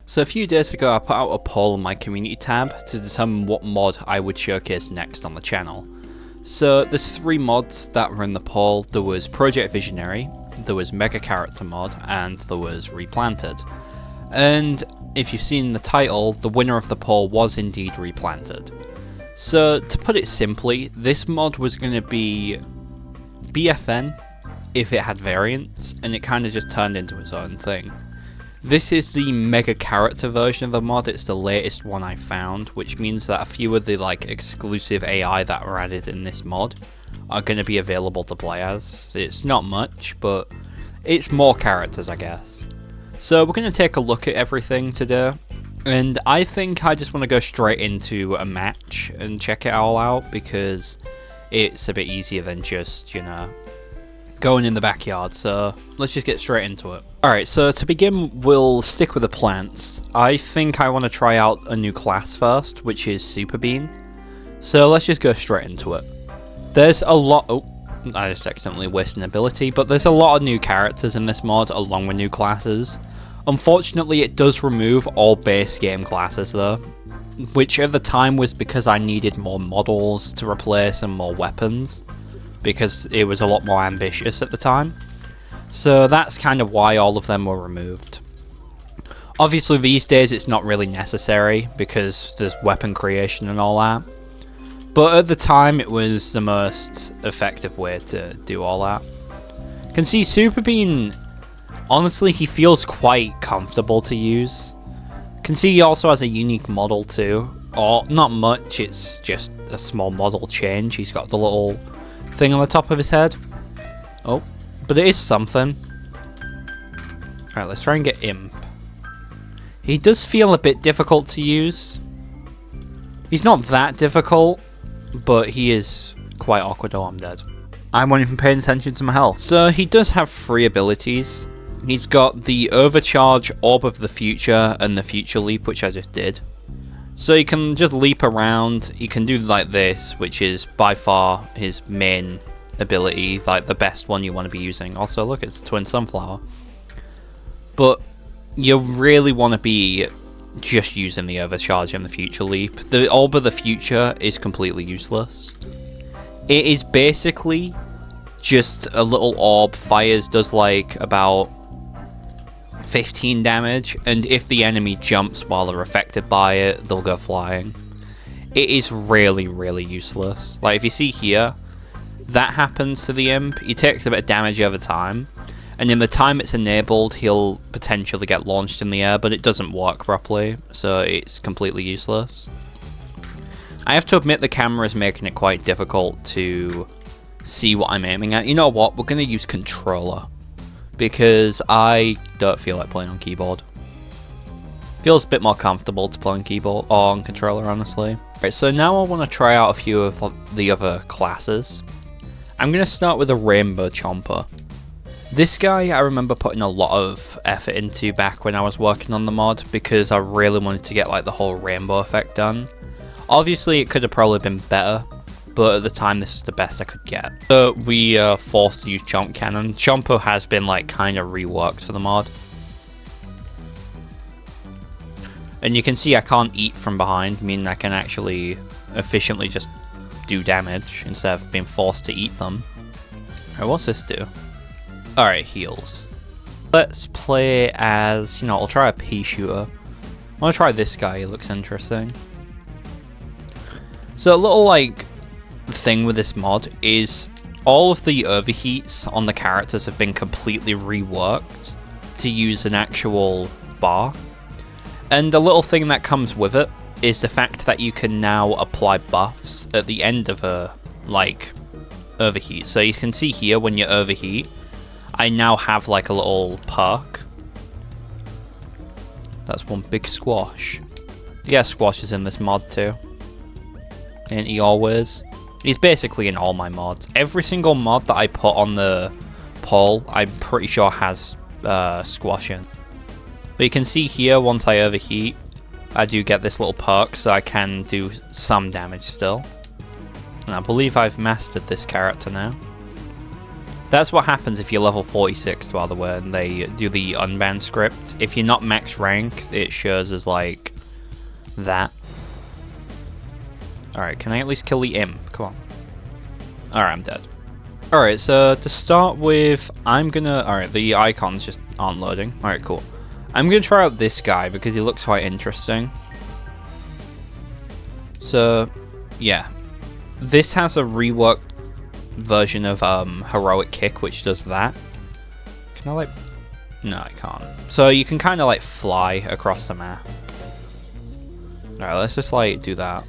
So a few days ago I put out a poll on my community tab to determine what mod I would showcase next on the channel. So there's 3 mods that were in the poll. There was Project Visionary, there was Mega Character mod, and there was Replanted. And if you've seen the title, the winner of the poll was indeed Replanted. So to put it simply, this mod was going to be BFN if it had variants, and it kind of just turned into its own thing. This is the Mega Character version of the mod. It's the latest one I found, which means that a few of the exclusive AI that were added in this mod are going to be available to play as. It's not much, but it's more characters, I guess. So we're going to take a look at everything today, and I think I just want to go straight into a match and check it all out, because it's a bit easier than just, going in the backyard. So let's just get straight into it. Alright, so to begin, we'll stick with the plants. I think I want to try out a new class first, which is Super Bean. So let's just go straight into it. There's a lot... Oh, I just accidentally wasted an ability, but there's a lot of new characters in this mod, along with new classes. Unfortunately, it does remove all base game classes though, which at the time was because I needed more models to replace and more weapons, because it was a lot more ambitious at the time. So that's kind of why all of them were removed. Obviously these days it's not really necessary because there's weapon creation and all that. But at the time it was the most effective way to do all that. You can see Super Bean, honestly he feels quite comfortable to use. You can see he also has a unique model too. Or not much, it's just a small model change. He's got the little thing on the top of his head. Oh. But it is something. Alright, let's try and get Imp. He does feel a bit difficult to use. He's not that difficult, but he is quite awkward. Oh, I'm dead. I wasn't even paying attention to my health. So he does have 3 abilities. He's got the Overcharge, Orb of the Future, and the Future Leap, which I just did. So he can just leap around. He can do like this, which is by far his main ability, like the best one you want to be using. Also, look, it's the Twin Sunflower. But you really want to be just using the Overcharge and the Future Leap. The Orb of the Future is completely useless. It is basically just a little orb, fires, does like about 15 damage, and if the enemy jumps while they're affected by it, they'll go flying. It is really, really useless. Like if you see here, that happens to the Imp. He takes a bit of damage over time, and in the time it's enabled, he'll potentially get launched in the air, but it doesn't work properly, so it's completely useless. I have to admit the camera is making it quite difficult to see what I'm aiming at. You know what? We're going to use controller, because I don't feel like playing on keyboard. Feels a bit more comfortable to play on keyboard or on controller, honestly. Right, so now I want to try out a few of the other classes. I'm going to start with a Rainbow Chomper. This guy I remember putting a lot of effort into back when I was working on the mod, because I really wanted to get like the whole rainbow effect done. Obviously it could have probably been better, but at the time this is the best I could get. So we are forced to use Chomp Cannon. Chomper has been like kind of reworked for the mod. And you can see I can't eat from behind, meaning I can actually efficiently just do damage instead of being forced to eat them. Alright, what's this do? Alright, heals. Let's play as, I'll try a pea shooter. I want to try this guy, he looks interesting. So a little thing with this mod is all of the overheats on the characters have been completely reworked to use an actual bar. And a little thing that comes with it is the fact that you can now apply buffs at the end of a, overheat. So you can see here, when you overheat, I now have, a little perk. That's one big squash. Yeah, squash is in this mod too. Ain't he always? He's basically in all my mods. Every single mod that I put on the poll, I'm pretty sure has squash in. But you can see here, once I overheat, I do get this little perk, so I can do some damage still. And I believe I've mastered this character now. That's what happens if you're level 46, by the way, and they do the unban script. If you're not max rank, it shows as like that. Alright, can I at least kill the imp? Come on. Alright, I'm dead. Alright, so to start with, I'm gonna... Alright, the icons just aren't loading. Alright, cool. I'm gonna try out this guy because he looks quite interesting. So, yeah. This has a reworked version of Heroic Kick, which does that. Can I, like... No, I can't. So you can kind of, like, fly across the map. Alright, let's just, like, do that.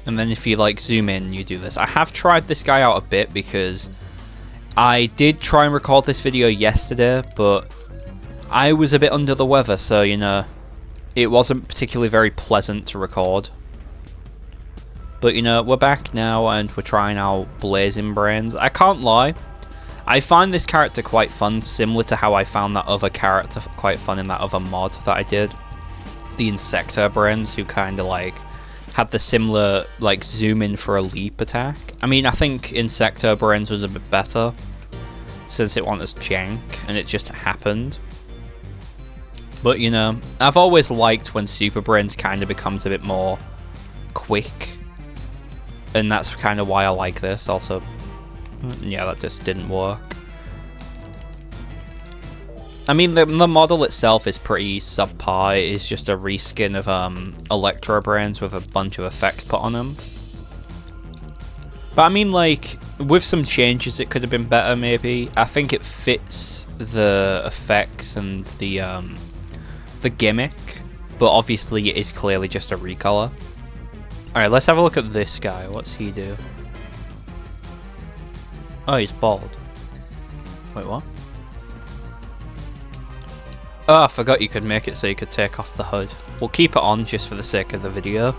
And then if you, like, zoom in, you do this. I have tried this guy out a bit because I did try and record this video yesterday, but I was a bit under the weather, so, you know, it wasn't particularly very pleasant to record. But, you know, we're back now and we're trying out Blazing Brains. I can't lie, I find this character quite fun, similar to how I found that other character quite fun in that other mod that I did. The Insector Brains, who kind of, like, had the similar, like, zoom in for a leap attack. I mean, I think Insector Brains was a bit better, since it went as jank, and it just happened. But, you know, I've always liked when Super Brains kind of becomes a bit more quick. And that's kind of why I like this. Also, yeah, that just didn't work. I mean, the model itself is pretty subpar. It's just a reskin of Electro Brains with a bunch of effects put on them. But I mean, like, with some changes it could have been better maybe. I think it fits the effects and the gimmick, but obviously it is clearly just a recolor. Alright, let's have a look at this guy. What's he do? Oh, he's bald. Wait, what? Oh, I forgot you could make it so you could take off the hood. We'll keep it on just for the sake of the video.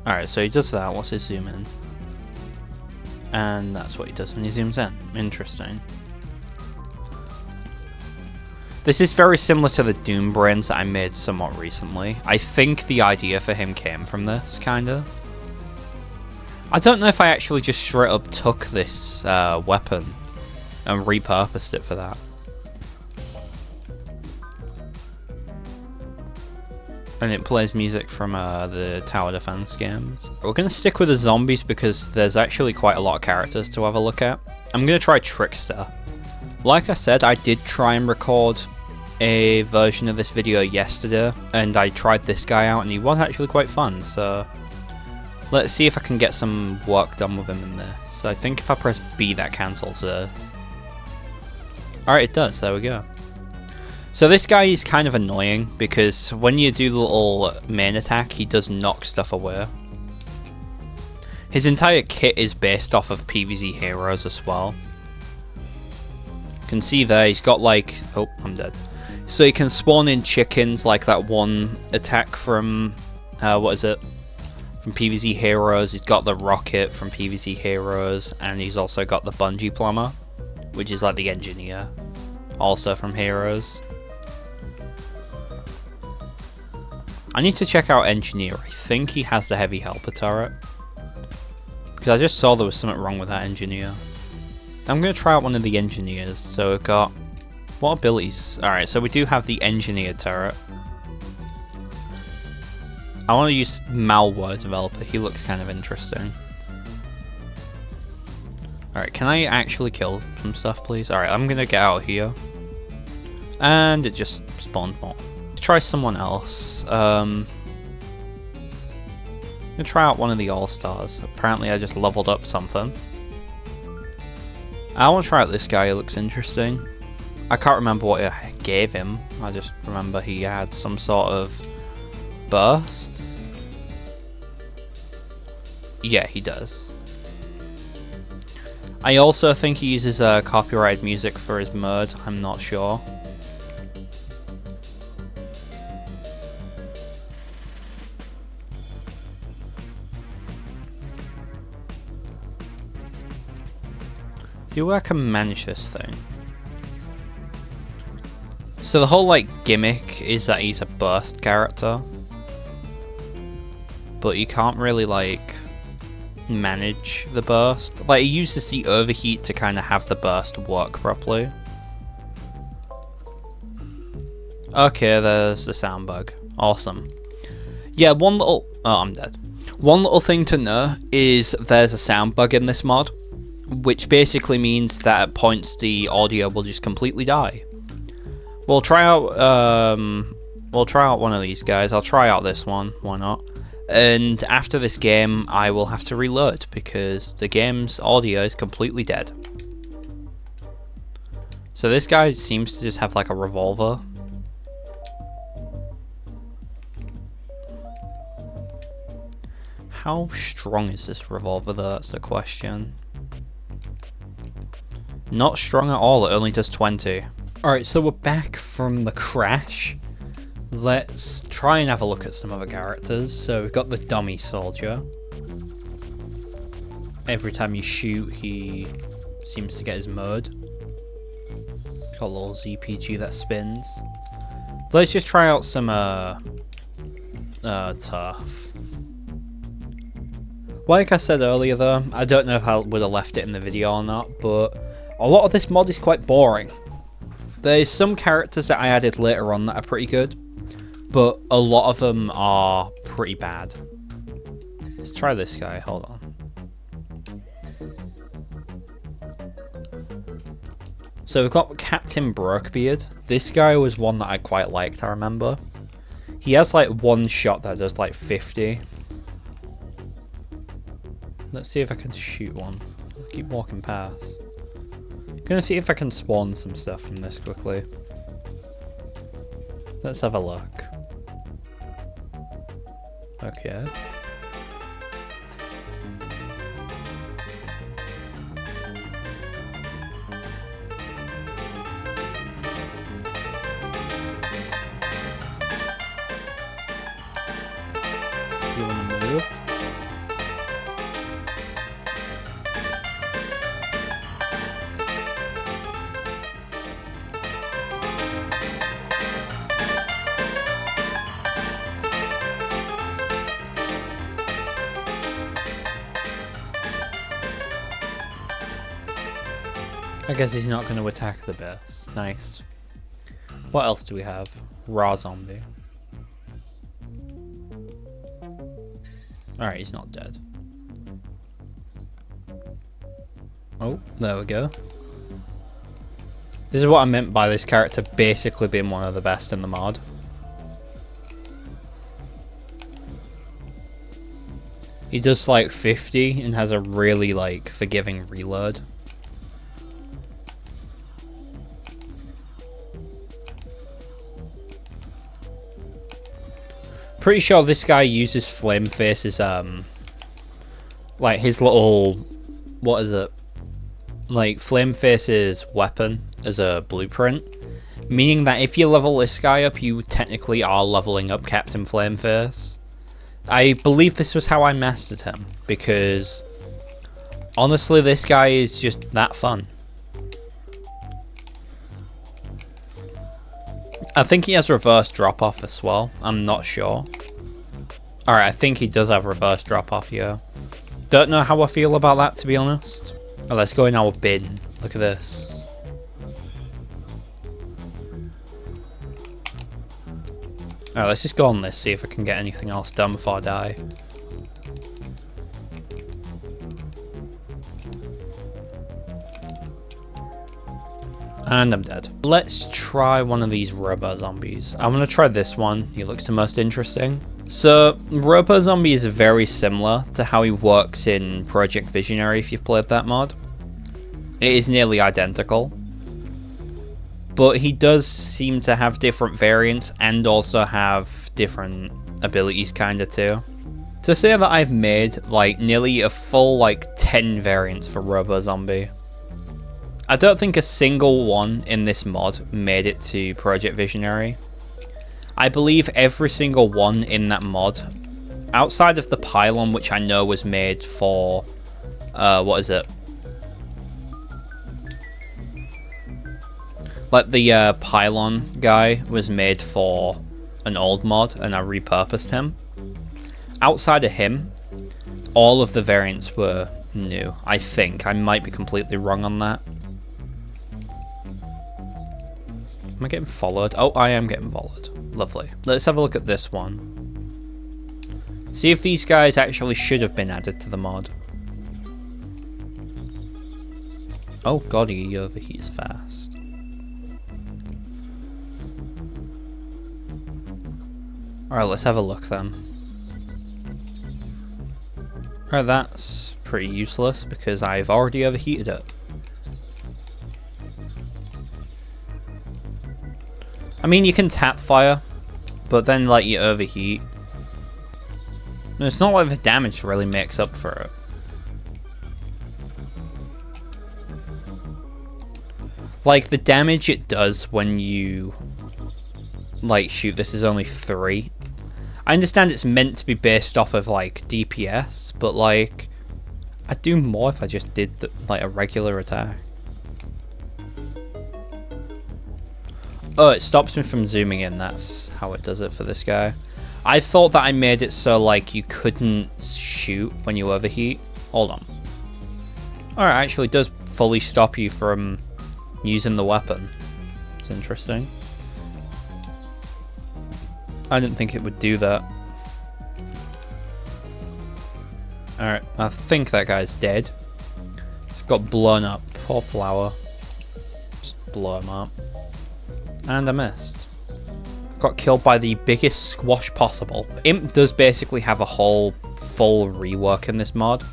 Alright, so he does that. What's his zoom in? And that's what he does when he zooms in. Interesting. This is very similar to the Doom Brains that I made somewhat recently. I think the idea for him came from this, kinda. I don't know if I actually just straight up took this weapon and repurposed it for that. And it plays music from the tower defense games. We're going to stick with the zombies because there's actually quite a lot of characters to have a look at. I'm going to try Trickster. Like I said, I did try and record a version of this video yesterday, and I tried this guy out and he was actually quite fun, so let's see if I can get some work done with him in this. So I think if I press B that cancels it. Alright, it does, there we go. So this guy is kind of annoying because when you do the little main attack, he does knock stuff away. His entire kit is based off of PvZ heroes as well. You can see there, he's got like... Oh, I'm dead. So he can spawn in chickens like that one attack from... what is it? From PvZ Heroes. He's got the rocket from PvZ Heroes. And he's also got the bungee plumber, which is like the engineer. Also from Heroes. I need to check out Engineer. I think he has the heavy helper turret. Because I just saw there was something wrong with that Engineer. I'm going to try out one of the Engineers. So we've got... What abilities? Alright, so we do have the Engineer turret. I want to use Malware Developer. He looks kind of interesting. Alright, can I actually kill some stuff, please? Alright, I'm going to get out here. And it just spawned more. Let's try someone else. I'm going to try out one of the All-Stars. Apparently I just leveled up something. I want to try out this guy. He looks interesting. I can't remember what I gave him. I just remember he had some sort of burst. Yeah, he does. I also think he uses copyrighted music for his mode. I'm not sure. See where I can manage this thing. So the whole like gimmick is that he's a burst character, but you can't really like manage the burst. Like, it uses the overheat to kind of have the burst work properly. Okay, there's the sound bug. Awesome. Yeah, one little... Oh, I'm dead. One little thing to know is there's a sound bug in this mod, which basically means that at points the audio will just completely die. We'll try out one of these guys. I'll try out this one, why not? And after this game, I will have to reload because the game's audio is completely dead. So this guy seems to just have like a revolver. How strong is this revolver though? That's the question. Not strong at all, it only does 20. Alright, so we're back from the crash. Let's try and have a look at some other characters. So we've got the dummy soldier. Every time you shoot, he seems to get his mode. Got a little ZPG that spins. Let's just try out some turf. Like I said earlier though, I don't know if I would have left it in the video or not, but a lot of this mod is quite boring. There's some characters that I added later on that are pretty good, but a lot of them are pretty bad. Let's try this guy, hold on. So we've got Captain Brookbeard. This guy was one that I quite liked, I remember. He has like one shot that does like 50. Let's see if I can shoot one. I'll keep walking past. Gonna see if I can spawn some stuff from this quickly. Let's have a look. Okay. Do you want to move? I guess he's not going to attack the base. Nice. What else do we have? Raw zombie. Alright, he's not dead. Oh, there we go. This is what I meant by this character basically being one of the best in the mod. He does like 50 and has a really like forgiving reload. Pretty sure this guy uses Flame Face's like his little, what is it? Like Flame Face's weapon as a blueprint, meaning that if you level this guy up, you technically are leveling up Captain Flameface. I believe this was how I mastered him, because honestly this guy is just that fun. I think he has reverse drop off as well, I'm not sure. Alright, I think he does have reverse drop off, yeah. Don't know how I feel about that, to be honest. Oh, let's go in our bin. Look at this. Alright, let's just go on this, see if I can get anything else done before I die. And I'm dead. Let's try one of these Robo zombies. I'm gonna try this one. He looks the most interesting. So, Robo Zombie is very similar to how he works in Project Visionary if you've played that mod. It is nearly identical. But he does seem to have different variants and also have different abilities kinda too. To say that I've made like nearly a full like 10 variants for Robo Zombie. I don't think a single one in this mod made it to Project Visionary. I believe every single one in that mod, outside of the pylon, which I know was made for, what is it? Like the pylon guy was made for an old mod and I repurposed him. Outside of him, all of the variants were new. I think. I might be completely wrong on that. Am I getting followed? Oh, I am getting followed. Lovely. Let's have a look at this one. See if these guys actually should have been added to the mod. Oh god, he overheats fast. Alright, let's have a look then. Alright, that's pretty useless because I've already overheated it. I mean, you can tap fire, but then like you overheat. It's not like the damage really makes up for it. Like, the damage it does when you like shoot this is only 3. I understand it's meant to be based off of like DPS, but like I'd do more if I just did like a regular attack. Oh, it stops me from zooming in. That's how it does it for this guy. I thought that I made it so like you couldn't shoot when you overheat. Hold on. Alright, actually it does fully stop you from using the weapon. It's interesting. I didn't think it would do that. Alright, I think that guy's dead. He's got blown up. Poor flower. Just blow him up. And I missed. Got killed by the biggest squash possible. Imp does basically have a whole full rework in this mod.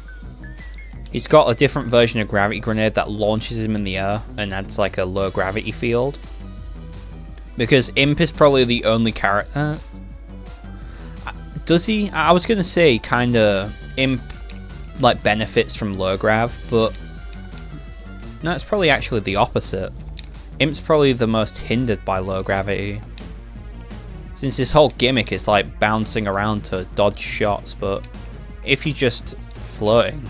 He's got a different version of gravity grenade that launches him in the air and adds like a low gravity field. Because Imp is probably the only character. Does he? I was gonna say kinda Imp like benefits from low grav, but no, it's probably actually the opposite. Imp's probably the most hindered by low gravity. Since this whole gimmick is like bouncing around to dodge shots, but if you're just floating,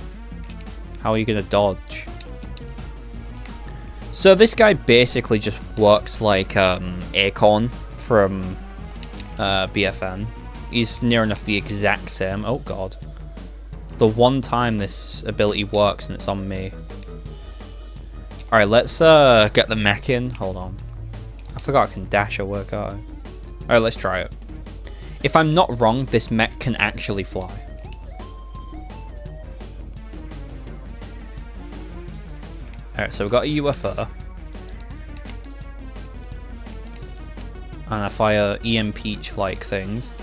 how are you gonna dodge? So this guy basically just works like Acorn from BFN. He's near enough the exact same. Oh god. The one time this ability works and it's on me. Alright, let's get the mech in. Hold on. I forgot I can dash or work out. Alright, let's try it. If I'm not wrong, this mech can actually fly. Alright, so we've got a UFO. And I fire EMP-like things.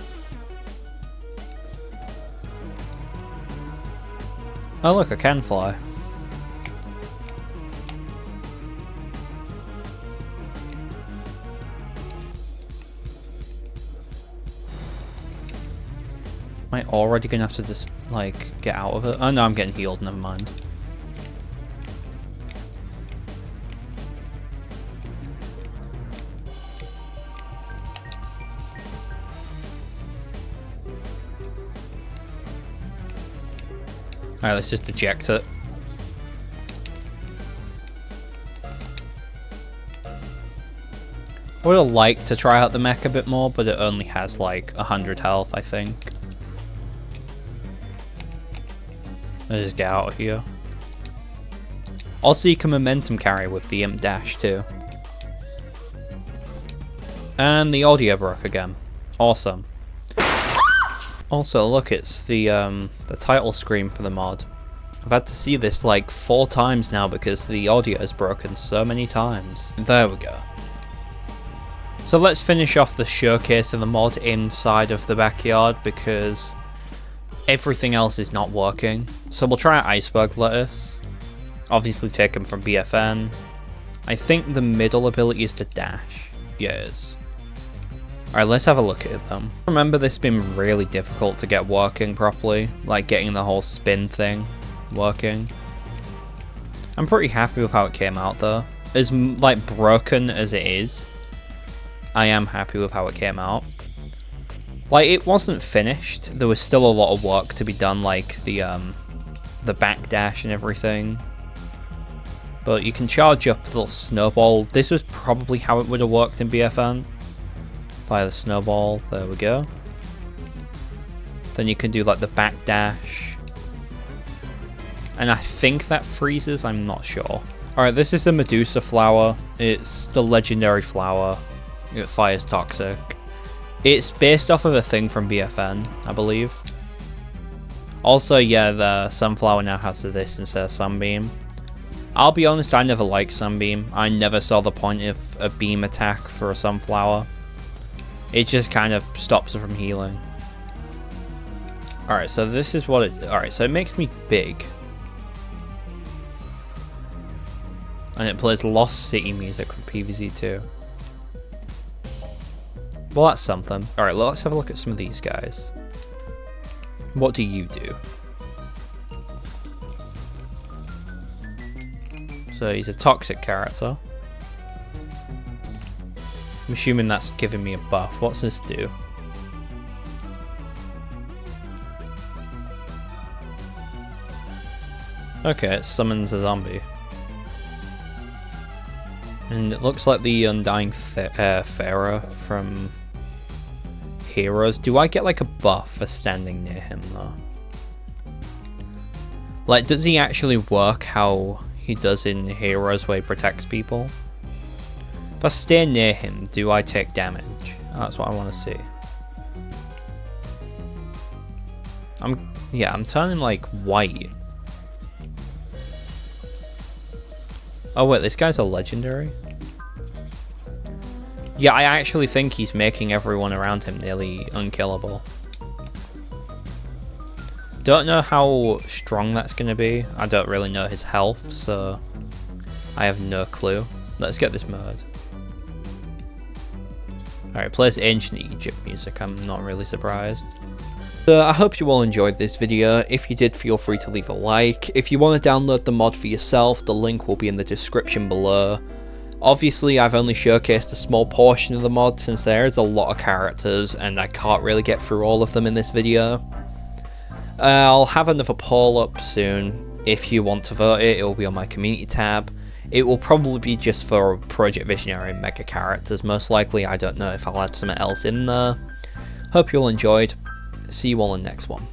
Oh look, I can fly. Am I already gonna have to just, like, get out of it? Oh no, I'm getting healed, never mind. Alright, let's just eject it. I would have liked to try out the mech a bit more, but it only has like 100 health, I think. Let's just get out of here. Also, you can momentum carry with the imp dash too. And the audio broke again. Awesome. Also, look, it's the title screen for the mod. I've had to see this like 4 times now because the audio is broken so many times. There we go. So let's finish off the showcase of the mod inside of the backyard because everything else is not working. So we'll try iceberg lettuce. Obviously taken from BFN. I think the middle ability is to dash. Yeah, it is. Alright, let's have a look at them. Remember this being really difficult to get working properly, like getting the whole spin thing working. I'm pretty happy with how it came out though. As like broken as it is, I am happy with how it came out. Like, it wasn't finished. There was still a lot of work to be done, like the backdash and everything. But you can charge up the little snowball. This was probably how it would have worked in BFN. Fire the snowball, there we go. Then you can do like the backdash. And I think that freezes, I'm not sure. Alright, this is the Medusa flower. It's the legendary flower. It fires toxic. It's based off of a thing from BFN, I believe. Also, yeah, the sunflower now has this instead of sunbeam. I'll be honest, I never liked sunbeam. I never saw the point of a beam attack for a sunflower. It just kind of stops it from healing. Alright, so this is what it... Alright, so it makes me big. And it plays Lost City music from PvZ2. Well, that's something. Alright, let's have a look at some of these guys. What do you do? So he's a toxic character. I'm assuming that's giving me a buff. What's this do? Okay, it summons a zombie. And it looks like the Undying Pharaoh from Heroes. Do I get like a buff for standing near him though? Like, does he actually work how he does in Heroes where he protects people? If I stay near him, do I take damage? That's what I want to see. I'm turning like white. Oh wait, this guy's a legendary? Yeah, I actually think he's making everyone around him nearly unkillable. Don't know how strong that's going to be. I don't really know his health, so I have no clue. Let's get this mode. Alright, plays Ancient Egypt music. I'm not really surprised. So I hope you all enjoyed this video. If you did, feel free to leave a like. If you want to download the mod for yourself, the link will be in the description below. Obviously, I've only showcased a small portion of the mod since there is a lot of characters and I can't really get through all of them in this video. I'll have another poll up soon. If you want to vote it will be on my community tab. It will probably be just for Project Visionary and Mega characters, most likely. I don't know if I'll add something else in there. Hope you all enjoyed. See you all in the next one.